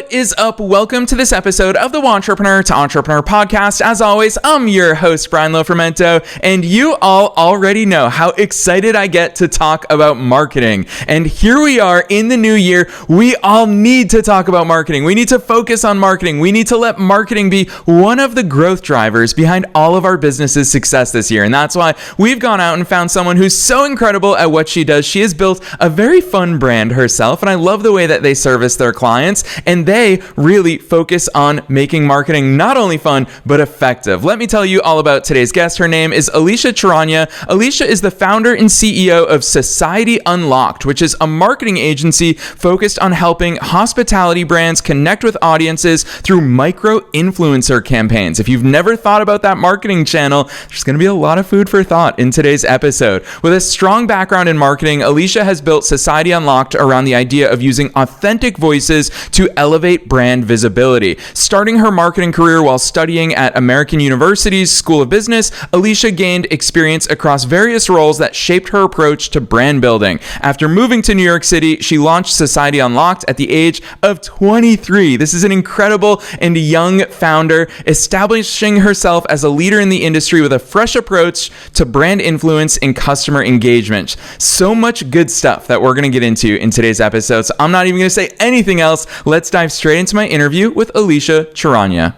What is up? Welcome to this episode of the Entrepreneur to Entrepreneur podcast. As always, I'm your host, Brian Lofermento, and you all already know how excited I get to talk about marketing. And here we are in the new year. We all need to talk about marketing. We need to focus on marketing. We need to let marketing be one of the growth drivers behind all of our business's success this year. And that's why we've gone out and found someone who's so incredible at what she does. She has built a very fun brand herself, and I love the way that they service their clients. And they really focus on making marketing not only fun, but effective. Let me tell you all about today's guest. Her name is Alisha Chranya. Alisha is the founder and CEO of Society Unlocked, which is a marketing agency focused on helping hospitality brands connect with audiences through micro-influencer campaigns. If you've never thought about that marketing channel, there's going to be a lot of food for thought in today's episode. With a strong background in marketing, Alisha has built Society Unlocked around the idea of using authentic voices to elevate brand visibility. Starting her marketing career while studying at American University's School of Business, Alisha gained experience across various roles that shaped her approach to brand building. After moving to New York City, she launched Society Unlocked at the age of 23. This is an incredible and young founder, establishing herself as a leader in the industry with a fresh approach to brand influence and customer engagement. So much good stuff that we're going to get into in today's episode, so I'm not even going to say anything else. Let's dive straight into my interview with Alisha Chranya.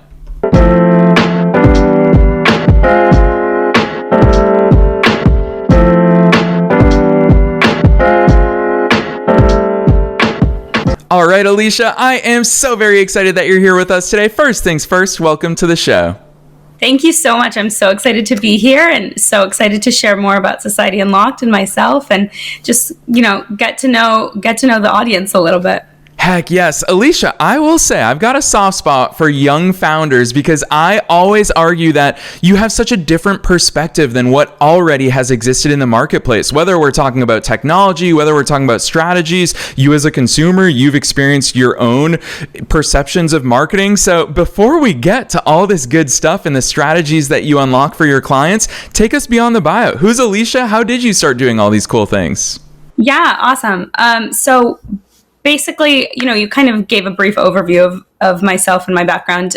All right, Alisha, I am so very excited that you're here with us today. First things first, welcome to the show. Thank you so much. I'm so excited to be here and so excited to share more about Society Unlocked and myself and just, get to know the audience a little bit. Heck yes. Alisha, I will say I've got a soft spot for young founders because I always argue that you have such a different perspective than what already has existed in the marketplace. Whether we're talking about technology, whether we're talking about strategies, you as a consumer, you've experienced your own perceptions of marketing. So before we get to all this good stuff and the strategies that you unlock for your clients, take us beyond the bio. Who's Alisha? How did you start doing all these cool things? Yeah, awesome. So basically, you kind of gave a brief overview of myself and my background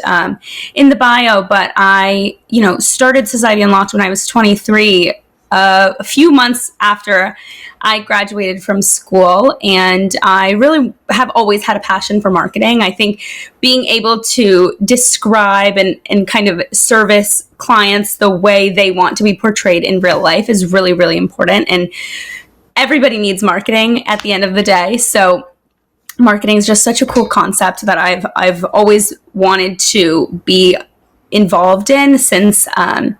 in the bio, but I, started Society Unlocked when I was 23, a few months after I graduated from school, and I really have always had a passion for marketing. I think being able to describe and kind of service clients the way they want to be portrayed in real life is really, really important, and everybody needs marketing at the end of the day. So marketing is just such a cool concept that I've always wanted to be involved in since I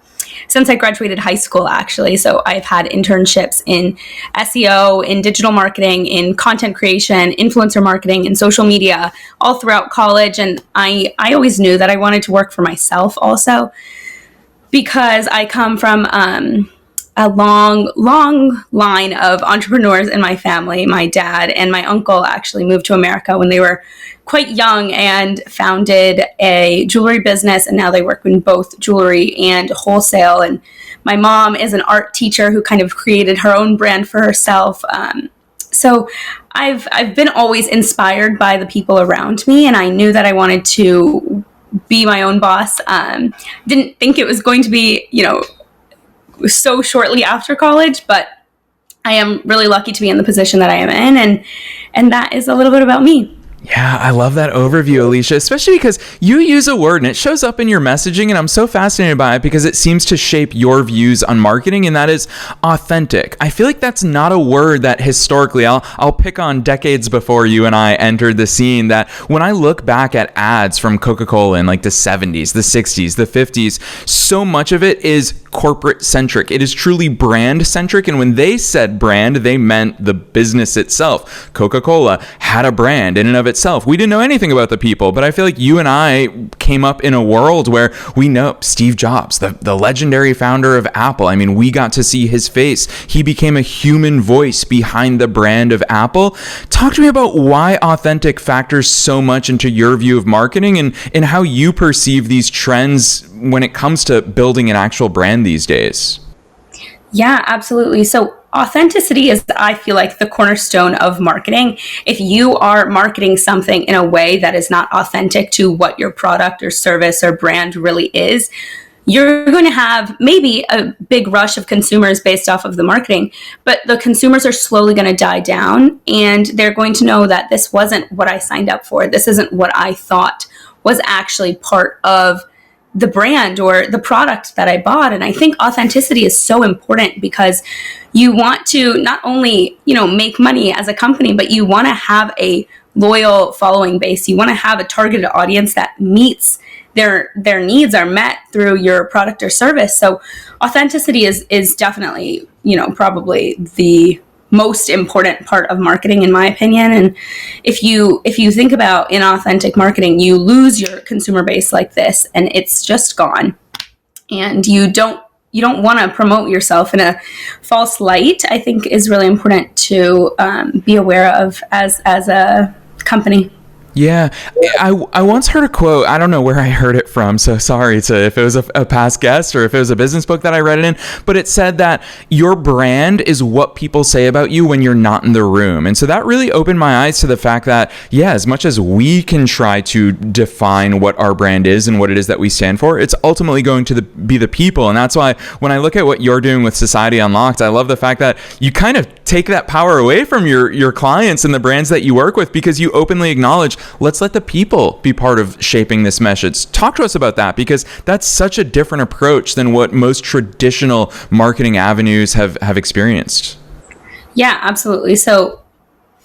graduated high school, actually. So I've had internships in SEO, in digital marketing, in content creation, influencer marketing, and social media all throughout college. And I always knew that I wanted to work for myself also because I come from a long line of entrepreneurs in my family. My dad and my uncle actually moved to America when they were quite young and founded a jewelry business, and now they work in both jewelry and wholesale. And my mom is an art teacher who kind of created her own brand for herself. So I've been always inspired by the people around me, and I knew that I wanted to be my own boss. Didn't think it was going to be, so shortly after college, but I am really lucky to be in the position that I am in, and that is a little bit about me. Yeah, I love that overview, Alicia, especially because you use a word and it shows up in your messaging, and I'm so fascinated by it because it seems to shape your views on marketing, and that is authentic. I feel like that's not a word that historically, I'll pick on decades before you and I entered the scene, that when I look back at ads from Coca-Cola in like the 70s, the 60s, the 50s, so much of it is corporate centric. It is truly brand centric. And when they said brand, they meant the business itself. Coca-Cola had a brand in and of itself. We didn't know anything about the people, but I feel like you and I came up in a world where we know Steve Jobs, the legendary founder of Apple. I mean, we got to see his face. He became a human voice behind the brand of Apple. Talk to me about why authentic factors so much into your view of marketing and how you perceive these trends when it comes to building an actual brand these days. Yeah, absolutely. So authenticity is, I feel like, the cornerstone of marketing. If you are marketing something in a way that is not authentic to what your product or service or brand really is, you're going to have maybe a big rush of consumers based off of the marketing, but the consumers are slowly going to die down, and they're going to know that this wasn't what I signed up for. This isn't what I thought was actually part of the brand or the product that I bought. And I think authenticity is so important because you want to not only, make money as a company, but you want to have a loyal following base. You want to have a targeted audience that meets their needs are met through your product or service. So authenticity is definitely, probably the most important part of marketing, in my opinion. And if you think about inauthentic marketing, you lose your consumer base like this, and it's just gone. And you don't want to promote yourself in a false light, I think is really important to be aware of as a company. Yeah, I once heard a quote. I don't know where I heard it from, so sorry if it was a past guest or if it was a business book that I read it in, but it said that your brand is what people say about you when you're not in the room. And so that really opened my eyes to the fact that, yeah, as much as we can try to define what our brand is and what it is that we stand for, it's ultimately going to be the people. And that's why when I look at what you're doing with Society Unlocked, I love the fact that you kind of take that power away from your clients and the brands that you work with, because you openly acknowledge, let's let the people be part of shaping this message. Talk to us about that, because that's such a different approach than what most traditional marketing avenues have experienced. Yeah, absolutely. So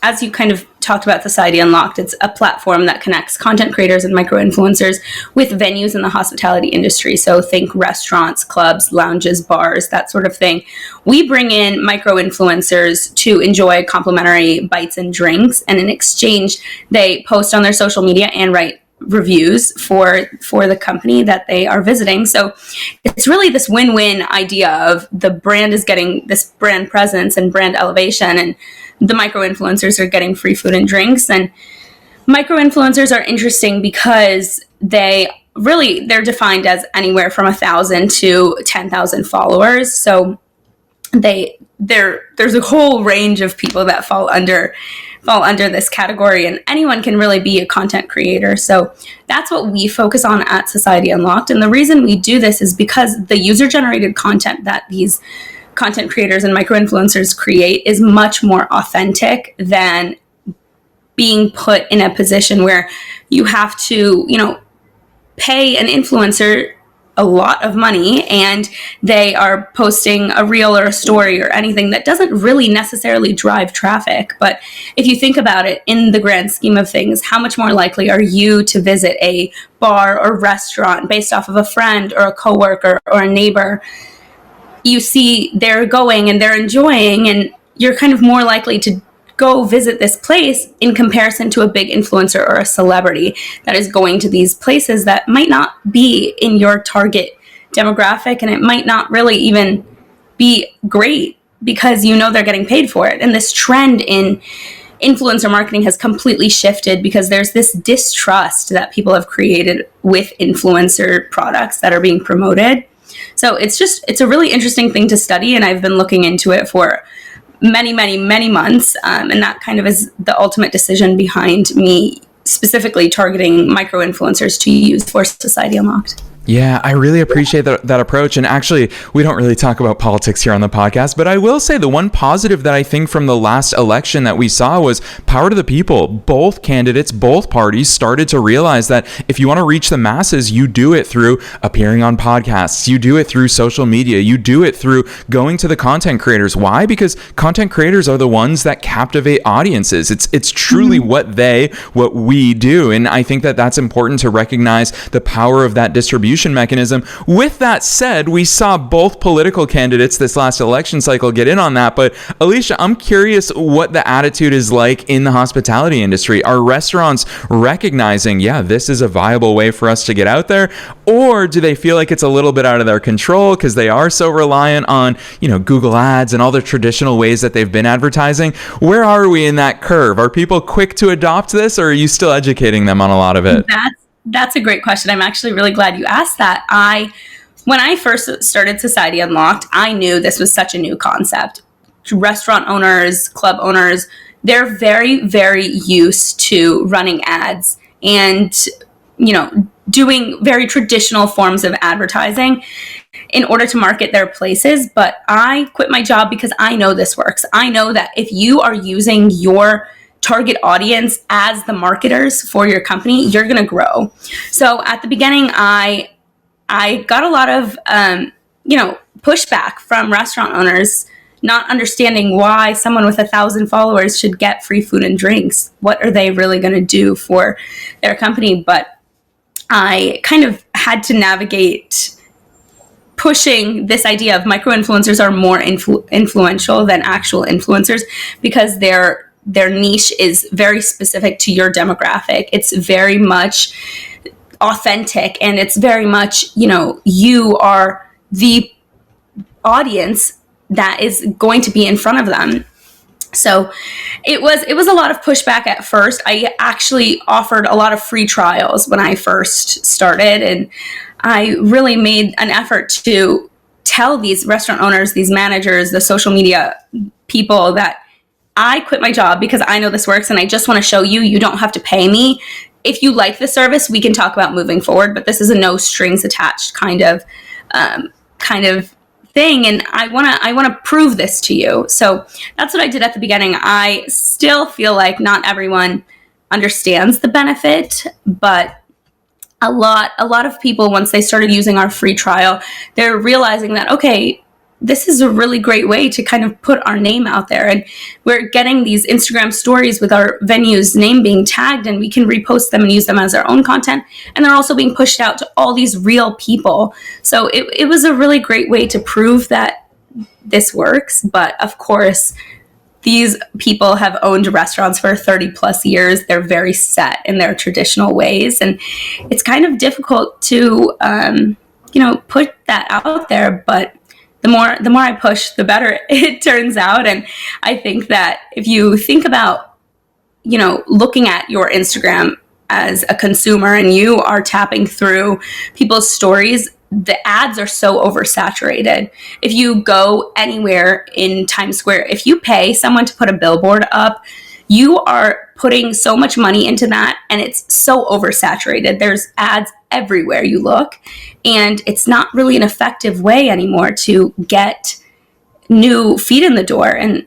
as you kind of talked about Society Unlocked, it's a platform that connects content creators and micro-influencers with venues in the hospitality industry. So think restaurants, clubs, lounges, bars, that sort of thing. We bring in micro-influencers to enjoy complimentary bites and drinks, and in exchange, they post on their social media and write reviews for the company that they are visiting. So it's really this win-win idea of the brand is getting this brand presence and brand elevation, and the micro-influencers are getting free food and drinks. And micro-influencers are interesting because they're defined as anywhere from 1,000 to 10,000 followers. So there's a whole range of people that fall under this category, and anyone can really be a content creator. So that's what we focus on at Society Unlocked. And the reason we do this is because the user-generated content that these content creators and micro-influencers create is much more authentic than being put in a position where you have to, pay an influencer a lot of money and they are posting a reel or a story or anything that doesn't really necessarily drive traffic. But if you think about it in the grand scheme of things, how much more likely are you to visit a bar or restaurant based off of a friend or a coworker or a neighbor? You see they're going and they're enjoying, and you're kind of more likely to go visit this place in comparison to a big influencer or a celebrity that is going to these places that might not be in your target demographic, and it might not really even be great because they're getting paid for it. And this trend in influencer marketing has completely shifted because there's this distrust that people have created with influencer products that are being promoted. So it's a really interesting thing to study, and I've been looking into it for many, many, many months. And that kind of is the ultimate decision behind me specifically targeting micro-influencers to use for Society Unlocked. Yeah, I really appreciate that approach. And actually, we don't really talk about politics here on the podcast, but I will say the one positive that I think from the last election that we saw was power to the people. Both candidates, both parties started to realize that if you want to reach the masses, you do it through appearing on podcasts. You do it through social media. You do it through going to the content creators. Why? Because content creators are the ones that captivate audiences. It's truly what we do. And I think that that's important to recognize the power of that distribution mechanism. With that said, we saw both political candidates this last election cycle get in on that. But Alicia, I'm curious what the attitude is like in the hospitality industry. Are restaurants recognizing, this is a viable way for us to get out there? Or do they feel like it's a little bit out of their control because they are so reliant on, Google ads and all the traditional ways that they've been advertising? Where are we in that curve? Are people quick to adopt this, or are you still educating them on a lot of it? That's a great question. I'm actually really glad you asked that. When I first started Society Unlocked, I knew this was such a new concept. restaurant owners, club owners, they're very, very used to running ads and, doing very traditional forms of advertising in order to market their places. But I quit my job because I know this works. I know that if you are using your target audience as the marketers for your company, you're going to grow. So at the beginning, I got a lot of, pushback from restaurant owners, not understanding why someone with 1,000 followers should get free food and drinks. What are they really going to do for their company? But I kind of had to navigate pushing this idea of micro-influencers are more influential than actual influencers, because their niche is very specific to your demographic. It's very much authentic, and it's very much, you are the audience that is going to be in front of them. So it was a lot of pushback at first. I actually offered a lot of free trials when I first started, and I really made an effort to tell these restaurant owners, these managers, the social media people, that I quit my job because I know this works, and I just want to show you, you don't have to pay me. If you like the service, we can talk about moving forward, but this is a no strings attached kind of thing, and I want to prove this to you. So that's what I did at the beginning. I still feel like not everyone understands the benefit, but a lot of people, once they started using our free trial, they're realizing that, okay, this is a really great way to kind of put our name out there. And we're getting these Instagram stories with our venue's name being tagged, and we can repost them and use them as our own content. And they're also being pushed out to all these real people. So it was a really great way to prove that this works. But of course, these people have owned restaurants for 30 plus years. They're very set in their traditional ways. And it's kind of difficult to, put that out there. But the more I push, the better it turns out. And I think that if you think about, looking at your Instagram as a consumer and you are tapping through people's stories, the ads are so oversaturated. If you go anywhere in Times Square, if you pay someone to put a billboard up, you are putting so much money into that, and it's so oversaturated. There's ads everywhere you look, and it's not really an effective way anymore to get new feet in the door. And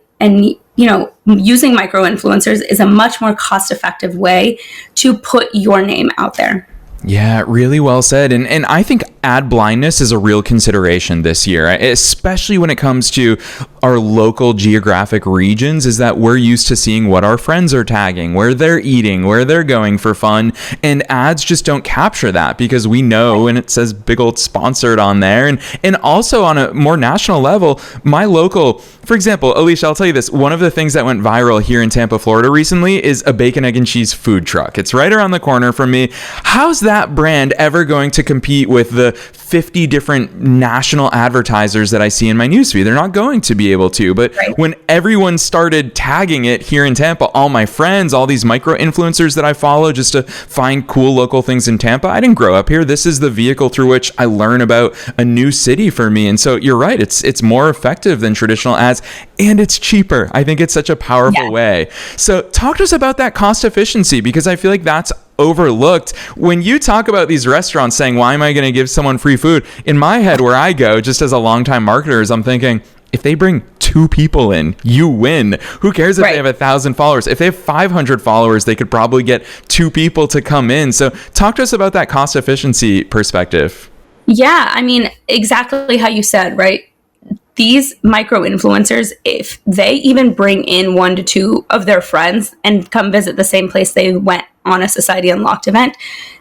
using micro influencers is a much more cost-effective way to put your name out there. Yeah, really well said. And I think ad blindness is a real consideration this year, especially when it comes to our local geographic regions, is that we're used to seeing what our friends are tagging, where they're eating, where they're going for fun. And ads just don't capture that because we know, and it says big old sponsored on there. And also on a more national level, my local, for example, Alicia, I'll tell you this. One of the things that went viral here in Tampa, Florida recently is a bacon, egg, and cheese food truck. It's right around the corner from me. How's that brand ever going to compete with the 50 different national advertisers that I see in my newsfeed? They're not going to be able to. But when everyone started tagging it here in Tampa, all my friends, all these micro influencers that I follow just to find cool local things in Tampa, I didn't grow up here. This is the vehicle through which I learn about a new city for me. And so you're right. It's more effective than traditional ads, and it's cheaper. I think it's such a powerful way. So talk to us about that cost efficiency, because I feel like that's overlooked. When you talk about these restaurants saying, why am I going to give someone free food? In my head, where I go, just as a longtime marketer, is I'm thinking, if they bring 2 people in, you win. Who cares if they have 1,000 followers? If they have 500 followers, they could probably get 2 people to come in. So talk to us about that cost efficiency perspective. Yeah, I mean, exactly how you said, right? These micro influencers, if they even bring in 1 to 2 of their friends and come visit the same place they went on a Society Unlocked event,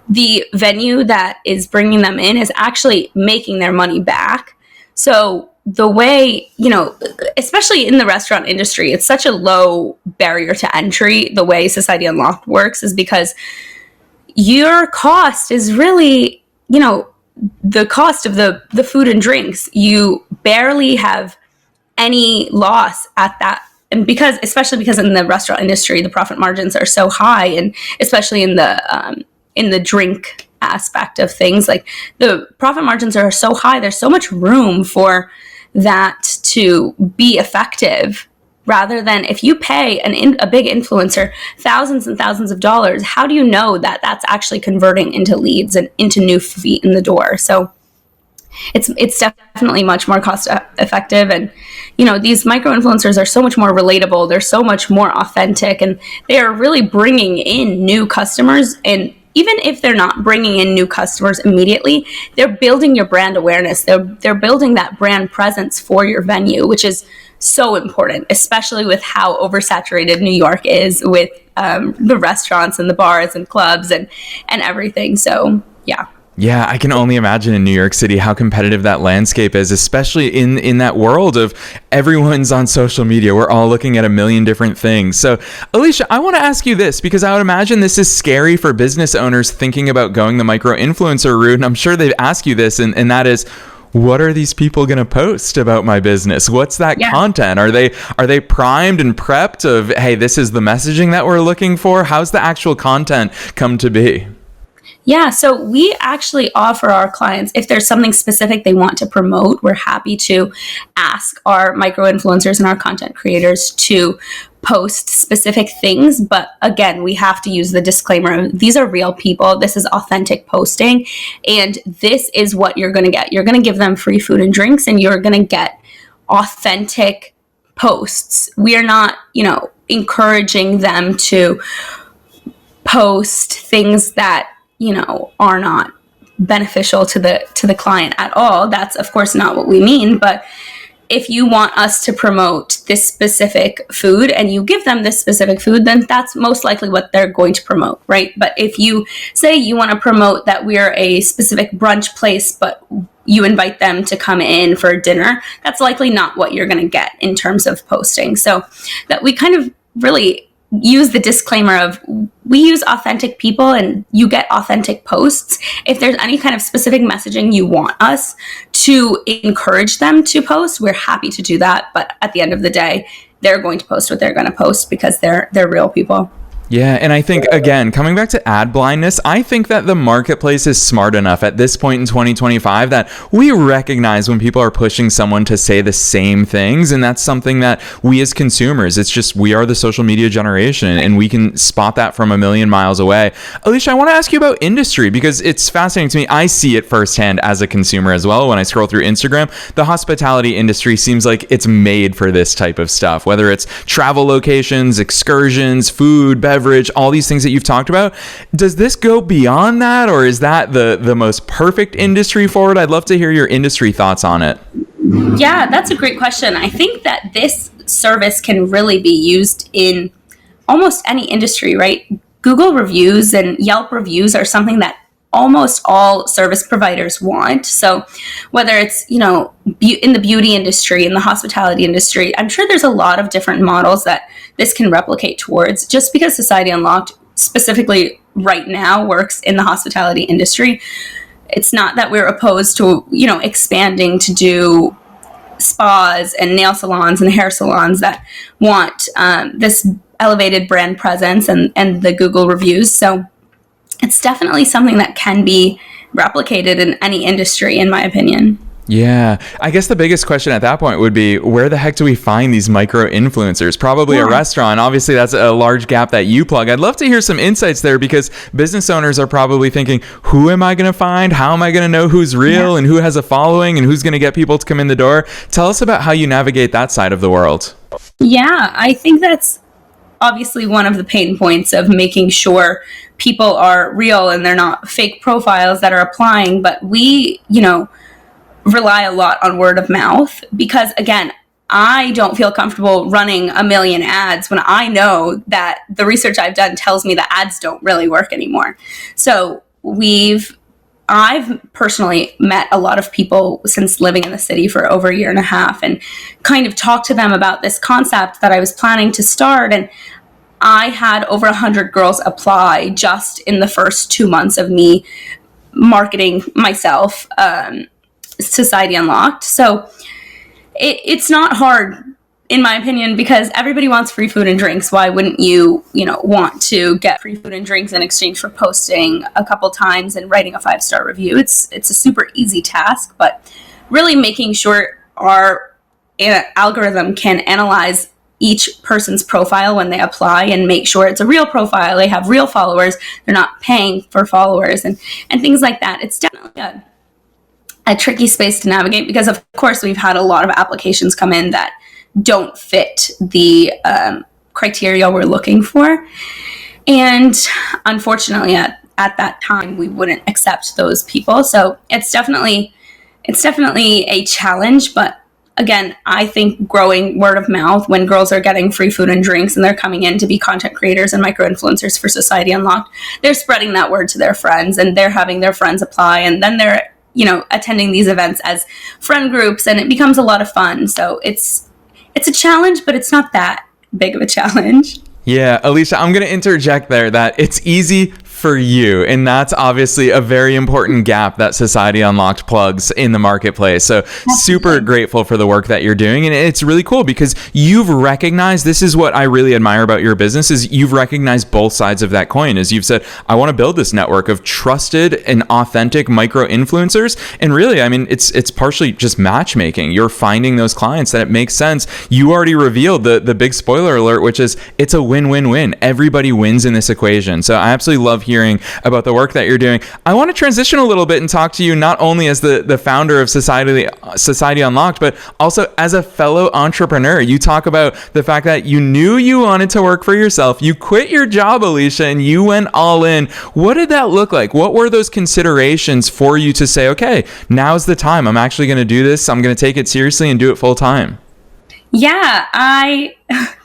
the venue that is bringing them in is actually making their money back. So the way, especially in the restaurant industry, it's such a low barrier to entry. The way Society Unlocked works is because your cost is really, the cost of the food and drinks. You barely have any loss at that. And especially because in the restaurant industry, the profit margins are so high, and especially in the drink aspect of things, like the profit margins are so high, there's so much room for that to be effective, rather than if you pay a big influencer thousands and thousands of dollars, how do you know that that's actually converting into leads and into new feet in the door? So it's definitely much more cost effective. And, these micro influencers are so much more relatable. They're so much more authentic, and they are really bringing in new customers. And even if they're not bringing in new customers immediately, they're building your brand awareness. They're building that brand presence for your venue, which is so important, especially with how oversaturated New York is with the restaurants and the bars and clubs and everything. So, yeah. Yeah, I can only imagine in New York City how competitive that landscape is, especially in that world of everyone's on social media. We're all looking at a million different things. So, Alicia, I want to ask you this, because I would imagine this is scary for business owners thinking about going the micro-influencer route. And I'm sure they've asked you this, and that is, what are these people going to post about my business? What's that content? Are they primed and prepped of, hey, this is the messaging that we're looking for? How's the actual content come to be? Yeah, so we actually offer our clients, if there's something specific they want to promote, we're happy to ask our micro influencers and our content creators to post specific things. But again, we have to use the disclaimer. These are real people. This is authentic posting. And this is what you're going to get. You're going to give them free food and drinks, and you're going to get authentic posts. We are not, encouraging them to post things that are not beneficial to the client at all. That's of course not what we mean. But if you want us to promote this specific food and you give them this specific food, then that's most likely what they're going to promote, right? But if you say you want to promote that we're a specific brunch place, but you invite them to come in for dinner, that's likely not what you're going to get in terms of posting. So that we kind of really use the disclaimer of, we use authentic people and you get authentic posts. If there's any kind of specific messaging you want us to encourage them to post, we're happy to do that. But at the end of the day, they're going to post what they're going to post because they're real people. Yeah, and I think, again, coming back to ad blindness, I think that the marketplace is smart enough at this point in 2025 that we recognize when people are pushing someone to say the same things, and that's something that we as consumers, it's just, we are the social media generation, and we can spot that from a million miles away. Alicia, I want to ask you about industry, because it's fascinating to me. I see it firsthand as a consumer as well when I scroll through Instagram. The hospitality industry seems like it's made for this type of stuff, whether it's travel locations, excursions, food, beverage, all these things that you've talked about. Does this go beyond that, or is that the most perfect industry for it? I'd love to hear your industry thoughts on it. Yeah, that's a great question. I think that this service can really be used in almost any industry, right? Google reviews and Yelp reviews are something that almost all service providers want. So whether it's, in the beauty industry, in the hospitality industry, I'm sure there's a lot of different models that this can replicate towards. Just because Society Unlocked specifically right now works in the hospitality industry, it's not that we're opposed to, expanding to do spas and nail salons and hair salons that want this elevated brand presence and the Google reviews. So it's definitely something that can be replicated in any industry, in my opinion. Yeah, I guess the biggest question at that point would be, where the heck do we find these micro influencers? Probably a restaurant. Obviously, that's a large gap that you plug. I'd love to hear some insights there, because business owners are probably thinking, who am I going to find? How am I going to know who's real and who has a following and who's going to get people to come in the door? Tell us about how you navigate that side of the world. Yeah, I think that's obviously one of the pain points of making sure people are real and they're not fake profiles that are applying. But we, rely a lot on word of mouth, because again, I don't feel comfortable running a million ads when I know that the research I've done tells me that ads don't really work anymore. So I've personally met a lot of people since living in the city for over a year and a half, and kind of talked to them about this concept that I was planning to start. And I had over 100 girls apply just in the first 2 months of me marketing myself, Society Unlocked. So it's not hard, in my opinion, because everybody wants free food and drinks. Why wouldn't you, want to get free food and drinks in exchange for posting a couple times and writing a 5-star review? It's a super easy task, but really making sure our algorithm can analyze each person's profile when they apply and make sure it's a real profile, they have real followers, they're not paying for followers, and things like that. It's definitely a tricky space to navigate because, of course, we've had a lot of applications come in that don't fit the criteria we're looking for. And unfortunately, at that time, we wouldn't accept those people. So it's definitely a challenge. But again, I think growing word of mouth when girls are getting free food and drinks and they're coming in to be content creators and micro-influencers for Society Unlocked, they're spreading that word to their friends and they're having their friends apply. And then they're, attending these events as friend groups, and it becomes a lot of fun. So it's a challenge, but it's not that big of a challenge. Yeah, Alicia, I'm going to interject there that it's easy for you. And that's obviously a very important gap that Society Unlocked plugs in the marketplace. So super grateful for the work that you're doing. And it's really cool because you've recognized, this is what I really admire about your business, is you've recognized both sides of that coin. As you've said, I want to build this network of trusted and authentic micro influencers. And really, I mean, it's partially just matchmaking. You're finding those clients that it makes sense. You already revealed the big spoiler alert, which is it's a win-win-win. Everybody wins in this equation. So I absolutely love hearing about the work that you're doing. I want to transition a little bit and talk to you not only as the founder of Society Unlocked, but also as a fellow entrepreneur. You talk about the fact that you knew you wanted to work for yourself. You quit your job, Alicia, and you went all in. What did that look like? What were those considerations for you to say, okay, now's the time. I'm actually going to do this. I'm going to take it seriously and do it full time? Yeah,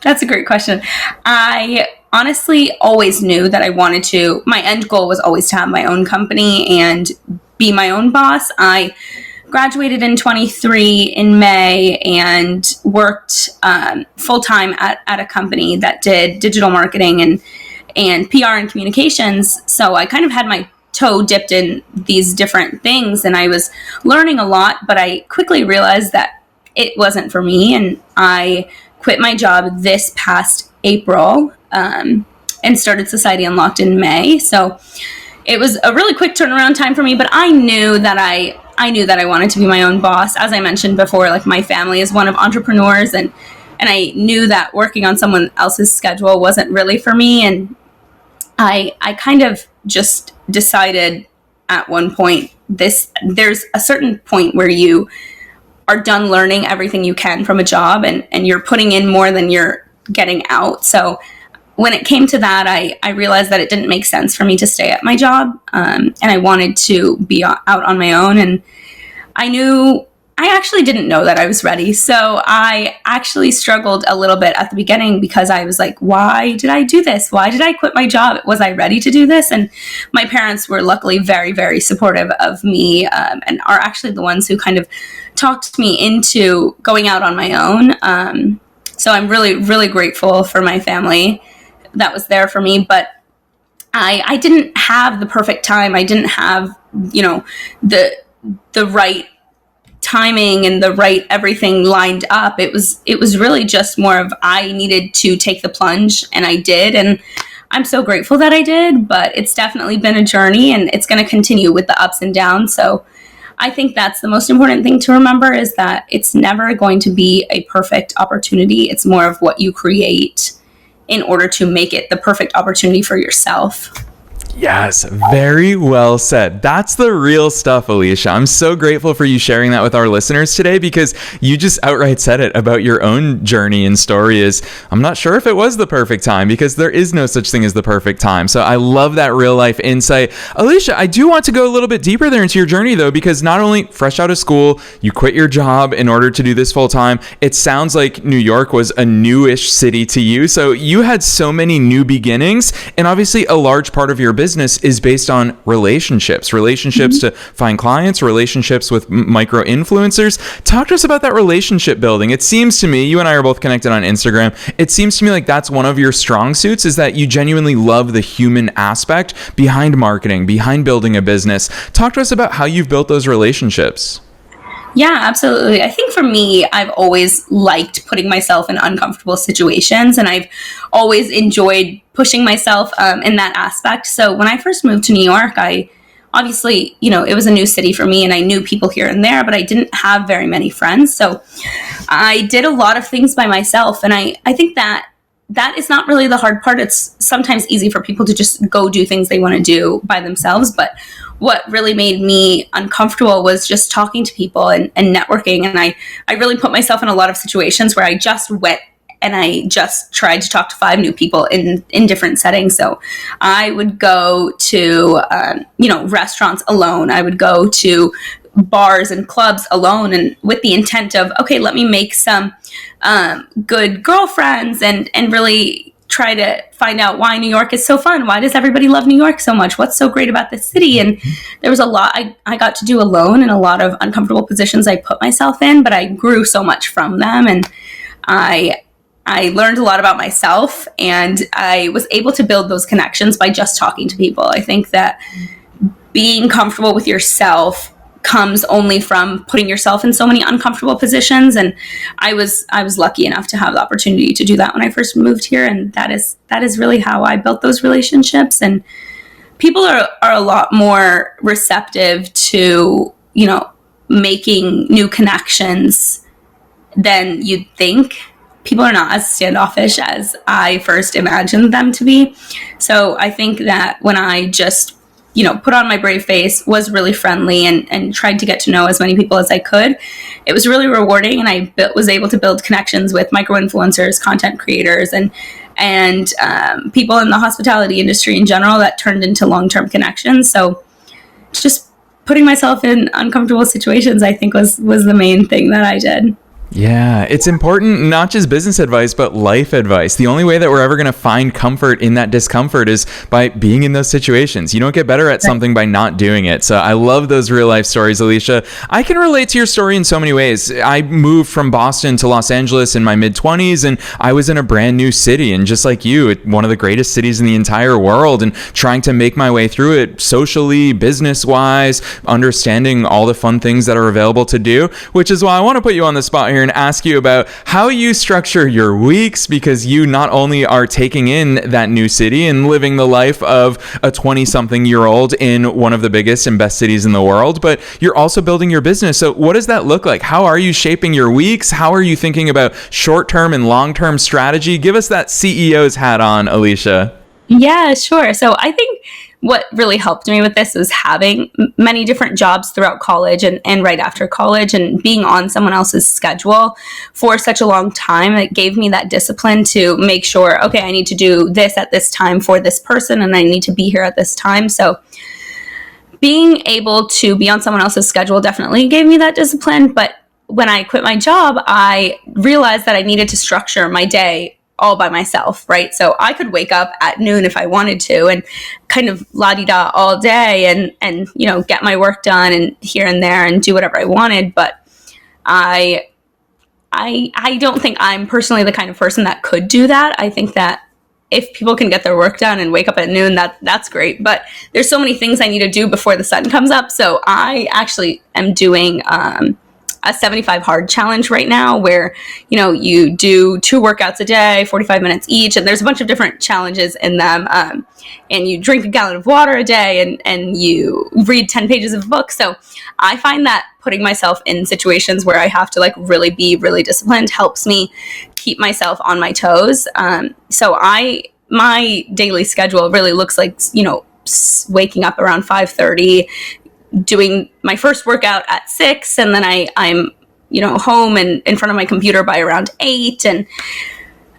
that's a great question. I honestly always knew that I wanted to, my end goal was always to have my own company and be my own boss. I graduated in 23 in May and worked full-time at a company that did digital marketing and PR and communications. So I kind of had my toe dipped in these different things and I was learning a lot, but I quickly realized that it wasn't for me, and I quit my job this past April and started Society Unlocked in May. So it was a really quick turnaround time for me, but I knew that I wanted to be my own boss. As I mentioned before, like my family is one of entrepreneurs, and I knew that working on someone else's schedule wasn't really for me. And I kind of just decided at one point, there's a certain point where you are done learning everything you can from a job and you're putting in more than you're getting out. So when it came to that, I realized that it didn't make sense for me to stay at my job. And I wanted to be out on my own. And I actually didn't know that I was ready. So I actually struggled a little bit at the beginning because I was like, why did I do this? Why did I quit my job? Was I ready to do this? And my parents were luckily very, very supportive of me and are actually the ones who kind of talked me into going out on my own. So I'm really, really grateful for my family that was there for me. But I didn't have the perfect time. I didn't have, the right timing and the right everything lined up. It was really just more of I needed to take the plunge, and I did, and I'm so grateful that I did. But it's definitely been a journey, and it's going to continue with the ups and downs. So I think that's the most important thing to remember, is that it's never going to be a perfect opportunity. It's more of what you create in order to make it the perfect opportunity for yourself. Yes, very well said. That's the real stuff, Alicia. I'm so grateful for you sharing that with our listeners today, because you just outright said it about your own journey and story is, I'm not sure if it was the perfect time, because there is no such thing as the perfect time. So I love that real life insight. Alicia, I do want to go a little bit deeper there into your journey though, because not only fresh out of school, you quit your job in order to do this full time. It sounds like New York was a newish city to you. So you had so many new beginnings, and obviously a large part of your business is based on relationships to find clients, relationships with micro influencers. Talk to us about that relationship building. It seems to me, you and I are both connected on Instagram. It seems to me like that's one of your strong suits, is that you genuinely love the human aspect behind marketing, behind building a business. Talk to us about how you've built those relationships. Yeah, absolutely. I think for me, I've always liked putting myself in uncomfortable situations, and I've always enjoyed pushing myself in that aspect. So when I first moved to New York, I obviously, it was a new city for me and I knew people here and there, but I didn't have very many friends. So I did a lot of things by myself. And I think that is not really the hard part. It's sometimes easy for people to just go do things they want to do by themselves. But what really made me uncomfortable was just talking to people and networking. And I really put myself in a lot of situations where I just went and I just tried to talk to 5 new people in different settings. So I would go to, restaurants alone. I would go to bars and clubs alone, and with the intent of, okay, let me make some good girlfriends and really try to find out why New York is so fun. Why does everybody love New York so much? What's so great about this city? And there was a lot I got to do alone, and a lot of uncomfortable positions I put myself in, but I grew so much from them. And I learned a lot about myself, and I was able to build those connections by just talking to people. I think that being comfortable with yourself comes only from putting yourself in so many uncomfortable positions. And I was lucky enough to have the opportunity to do that when I first moved here. And that is really how I built those relationships. And people are a lot more receptive to, making new connections than you'd think. People are not as standoffish as I first imagined them to be. So I think that when I just, put on my brave face, was really friendly and tried to get to know as many people as I could, it was really rewarding. And I was able to build connections with micro-influencers, content creators, and people in the hospitality industry in general that turned into long-term connections. So just putting myself in uncomfortable situations, I think, was the main thing that I did. Yeah, it's important, not just business advice, but life advice. The only way that we're ever going to find comfort in that discomfort is by being in those situations. You don't get better at something by not doing it. So I love those real life stories, Alicia. I can relate to your story in so many ways. I moved from Boston to Los Angeles in my mid-20s, and I was in a brand new city. And just like you, one of the greatest cities in the entire world, and trying to make my way through it socially, business-wise, understanding all the fun things that are available to do, which is why I want to put you on the spot here and ask you about how you structure your weeks, because you not only are taking in that new city and living the life of a 20-something-year-old in one of the biggest and best cities in the world, but you're also building your business. So what does that look like? How are you shaping your weeks? How are you thinking about short-term and long-term strategy? Give us that CEO's hat on, Alicia. Yeah, sure. So I think what really helped me with this was having many different jobs throughout college and right after college, and being on someone else's schedule for such a long time. It gave me that discipline to make sure, okay, I need to do this at this time for this person, and I need to be here at this time. So being able to be on someone else's schedule definitely gave me that discipline. But when I quit my job, I realized that I needed to structure my day all by myself, right? So I could wake up at noon if I wanted to and kind of la-di-da all day and get my work done and here and there and do whatever I wanted. But I don't think I'm personally the kind of person that could do that. I think that if people can get their work done and wake up at noon, that's great. But there's so many things I need to do before the sun comes up. So I actually am doing a 75 hard challenge right now, where you do 2 workouts a day, 45 minutes each, and there's a bunch of different challenges in them, and you drink a gallon of water a day, and you read 10 pages of a book. So I find that putting myself in situations where I have to really be really disciplined helps me keep myself on my toes. So my daily schedule really looks like waking up around 5:30, doing my first workout at 6, and then I'm home and in front of my computer by around 8. And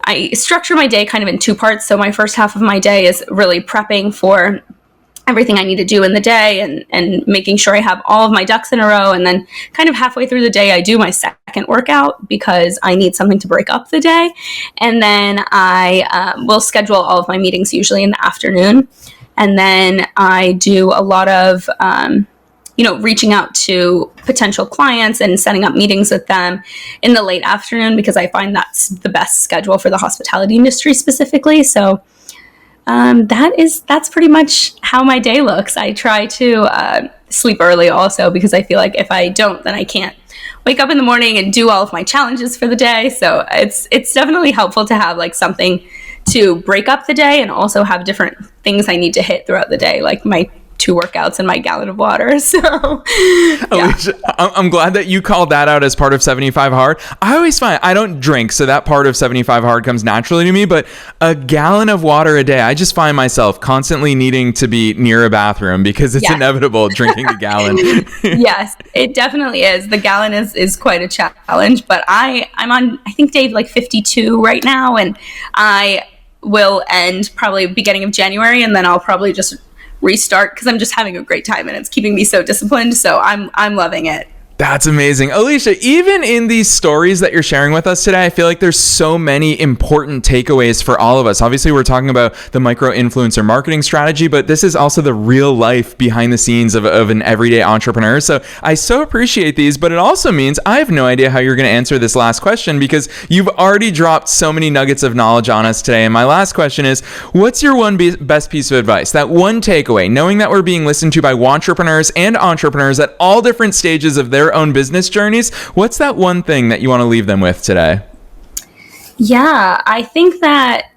I structure my day kind of in 2 parts. So my first half of my day is really prepping for everything I need to do in the day and making sure I have all of my ducks in a row. And then kind of halfway through the day, I do my second workout because I need something to break up the day. And then I will schedule all of my meetings usually in the afternoon. And then I do a lot of reaching out to potential clients and setting up meetings with them in the late afternoon, because I find that's the best schedule for the hospitality industry specifically. So that's pretty much how my day looks. I try to sleep early also, because I feel like if I don't, then I can't wake up in the morning and do all of my challenges for the day. So it's definitely helpful to have something to break up the day, and also have different things I need to hit throughout the day, like my 2 workouts and my gallon of water. So, yeah. Alicia, I'm glad that you called that out as part of 75 Hard. I always find I don't drink, so that part of 75 Hard comes naturally to me, but a gallon of water a day, I just find myself constantly needing to be near a bathroom because it's inevitable drinking a gallon. Yes, it definitely is. The gallon is quite a challenge, but I'm on, I think, day like 52 right now, and I will end probably beginning of January, and then I'll probably just restart because I'm just having a great time and it's keeping me so disciplined. So I'm loving it. That's amazing. Alicia, even in these stories that you're sharing with us today, I feel like there's so many important takeaways for all of us. Obviously, we're talking about the micro-influencer marketing strategy, but this is also the real life behind the scenes of an everyday entrepreneur. So I so appreciate these, but it also means I have no idea how you're going to answer this last question because you've already dropped so many nuggets of knowledge on us today. And my last question is, what's your one best piece of advice? That one takeaway, knowing that we're being listened to by entrepreneurs and entrepreneurs at all different stages of their own business journeys. What's that one thing that you want to leave them with today? Yeah, I think that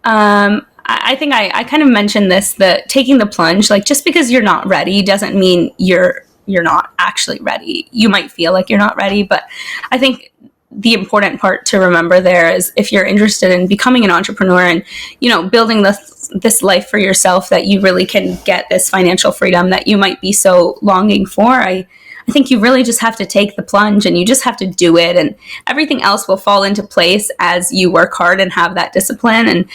I think I kind of mentioned this, that taking the plunge, like just because you're not ready doesn't mean you're not actually ready. You might feel like you're not ready, but I think the important part to remember there is if you're interested in becoming an entrepreneur and, building this life for yourself, that you really can get this financial freedom that you might be so longing for. I think you really just have to take the plunge and you just have to do it, and everything else will fall into place as you work hard and have that discipline, and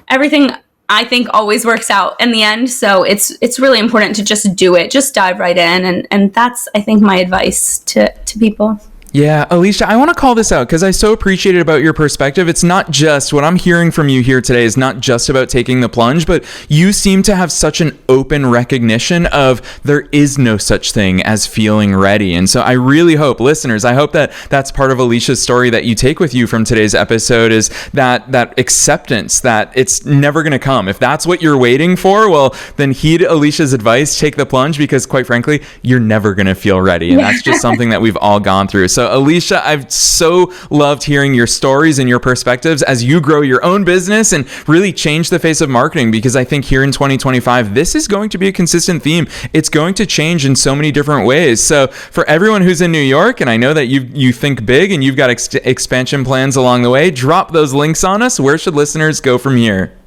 everything, I think, always works out in the end. So it's really important to just do it, just dive right in. And that's, I think, my advice to people. Yeah, Alicia, I want to call this out because I so appreciate it about your perspective. It's not just what I'm hearing from you here today is not just about taking the plunge, but you seem to have such an open recognition of there is no such thing as feeling ready. And so I really hope, listeners, I hope that that's part of Alicia's story that you take with you from today's episode, is that acceptance that it's never going to come. If that's what you're waiting for, well, then heed Alicia's advice, take the plunge, because quite frankly, you're never going to feel ready. And that's just something that we've all gone through. So Alicia, I've so loved hearing your stories and your perspectives as you grow your own business and really change the face of marketing, because I think here in 2025, this is going to be a consistent theme. It's going to change in so many different ways. So for everyone who's in New York, and I know that you think big and you've got expansion plans along the way, drop those links on us. Where should listeners go from here?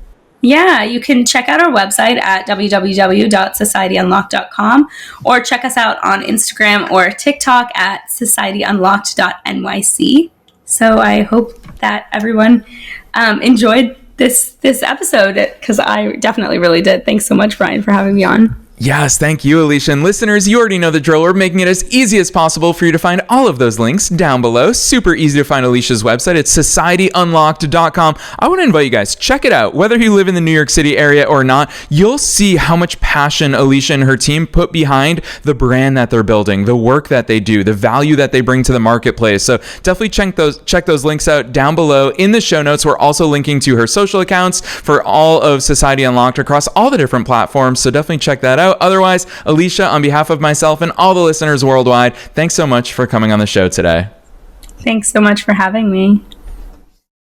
Yeah, you can check out our website at www.societyunlocked.com or check us out on Instagram or TikTok at societyunlocked.nyc. So I hope that everyone enjoyed this episode, because I definitely really did. Thanks so much, Brian, for having me on. Yes, thank you, Alicia. And listeners, you already know the drill. We're making it as easy as possible for you to find all of those links down below. Super easy to find Alicia's website. It's societyunlocked.com. I want to invite you guys, check it out. Whether you live in the New York City area or not, you'll see how much passion Alicia and her team put behind the brand that they're building, the work that they do, the value that they bring to the marketplace. So definitely check those links out down below in the show notes. We're also linking to her social accounts for all of Society Unlocked across all the different platforms. So definitely check that out. Otherwise, Alicia, on behalf of myself and all the listeners worldwide, thanks so much for coming on the show today. Thanks so much for having me.